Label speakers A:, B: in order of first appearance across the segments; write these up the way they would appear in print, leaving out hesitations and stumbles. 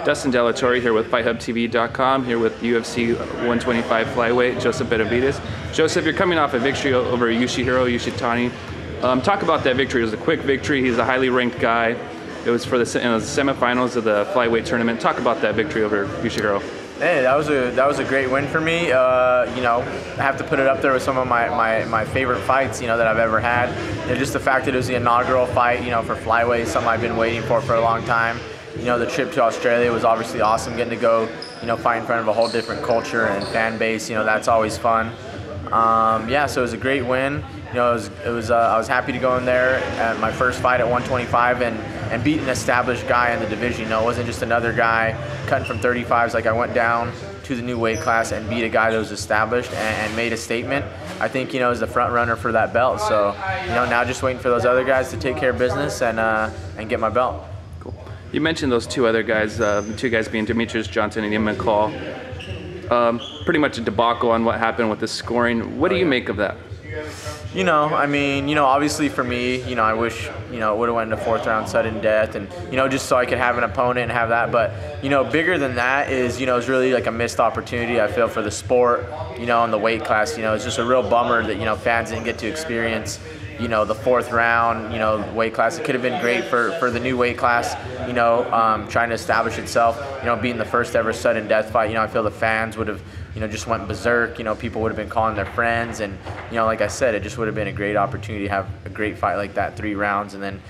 A: Dustin Delatorre here with FightHubTV.com, here with UFC 125 flyweight, Joseph Benavidez. Joseph, you're coming off a victory over Yasuhiro Urushitani. Talk about that victory. It was a quick victory. He's a highly ranked guy. It was for the semifinals of the flyweight tournament. Talk about that victory over Yasuhiro.
B: Hey, that was a great win for me. I have to put it up there with some of my favorite fights, that I've ever had. And just the fact that it was the inaugural fight, for flyweight, something I've been waiting for a long time. The trip to Australia was obviously awesome, getting to go, fight in front of a whole different culture and fan base. That's always fun. Yeah, so it was a great win. I was happy to go in there at my first fight at 125 and beat an established guy in the division. It wasn't just another guy cutting from 35s. Like, I went down to the new weight class and beat a guy that was established and made a statement. I think, as the front runner for that belt. So, now just waiting for those other guys to take care of business and get my belt.
A: Cool. You mentioned those two other guys, the two guys being Demetrious Johnson and McCall. Pretty much a debacle on what happened with the scoring. What do you make of that?
B: Obviously for me, I wish, it would have went to fourth round sudden death and, just so I could have an opponent and have that. But, bigger than that is, it's really like a missed opportunity, I feel, for the sport, in the weight class. It's just a real bummer that, fans didn't get to experience, the fourth round, weight class. It could have been great for the new weight class, trying to establish itself, being the first ever sudden death fight. I feel the fans would have, just went berserk. People would have been calling their friends, and like I said, it just would have been a great opportunity to have a great fight like that, 3 rounds, and then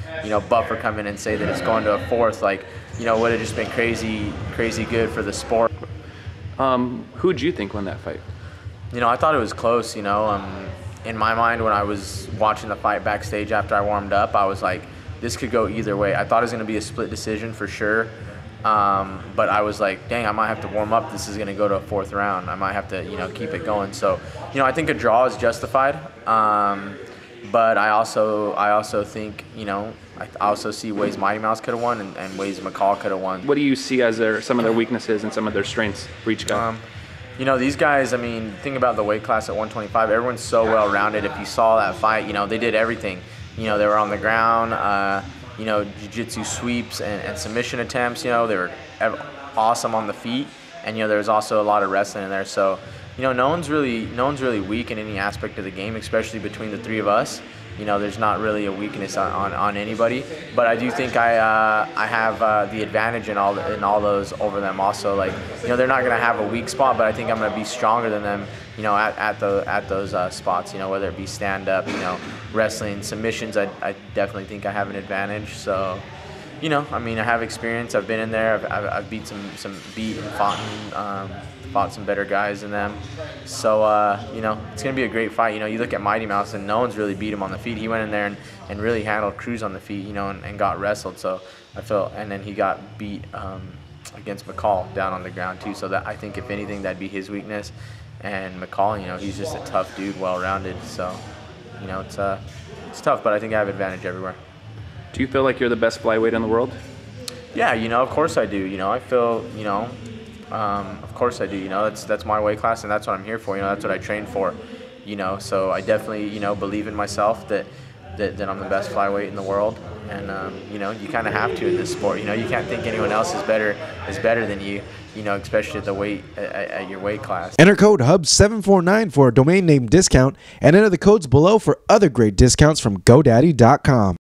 B: Buffer come in and say that it's going to a fourth. Like, would have just been crazy good for the sport.
A: Who'd you think won that fight?
B: I thought it was close. In my mind, when I was watching the fight backstage after I warmed up, I was like, this could go either way. I thought it was going to be a split decision for sure. But I was like, dang, I might have to warm up. This is going to go to a fourth round. I might have to, keep it going. So, I think a draw is justified. But I also think, I also see ways Mighty Mouse could have won and ways McCall could have won.
A: What do you see as some of their weaknesses and some of their strengths for each guy?
B: These guys, think about the weight class at 125. Everyone's so well-rounded. If you saw that fight, they did everything. They were on the ground, jiu-jitsu sweeps and submission attempts. They were awesome on the feet. And, there was also a lot of wrestling in there. So, no one's really weak in any aspect of the game, especially between the 3 of us. There's not really a weakness on anybody, but I do think I have the advantage in all those over them. Also, like, they're not gonna have a weak spot, but I think I'm gonna be stronger than them. At those spots. Whether it be stand up, wrestling, submissions. I definitely think I have an advantage. So, I have experience. I've been in there. I've beat beat and fought some better guys than them. So, it's going to be a great fight. You look at Mighty Mouse and no one's really beat him on the feet. He went in there and really handled Cruz on the feet, and got wrestled. So I felt, and then he got beat against McCall down on the ground too. So that, I think, if anything, that'd be his weakness. And McCall, he's just a tough dude, well-rounded. So, it's tough, but I think I have advantage everywhere.
A: Do you feel like you're the best flyweight in the world?
B: Yeah, of course I do. I feel, of course I do. That's my weight class, and that's what I'm here for. That's what I train for. So I definitely, believe in myself that I'm the best flyweight in the world. And you kind of have to in this sport. You can't think anyone else is better than you. Especially at the weight at your weight class.
C: Enter code HUB749 for a domain name discount, and enter the codes below for other great discounts from GoDaddy.com.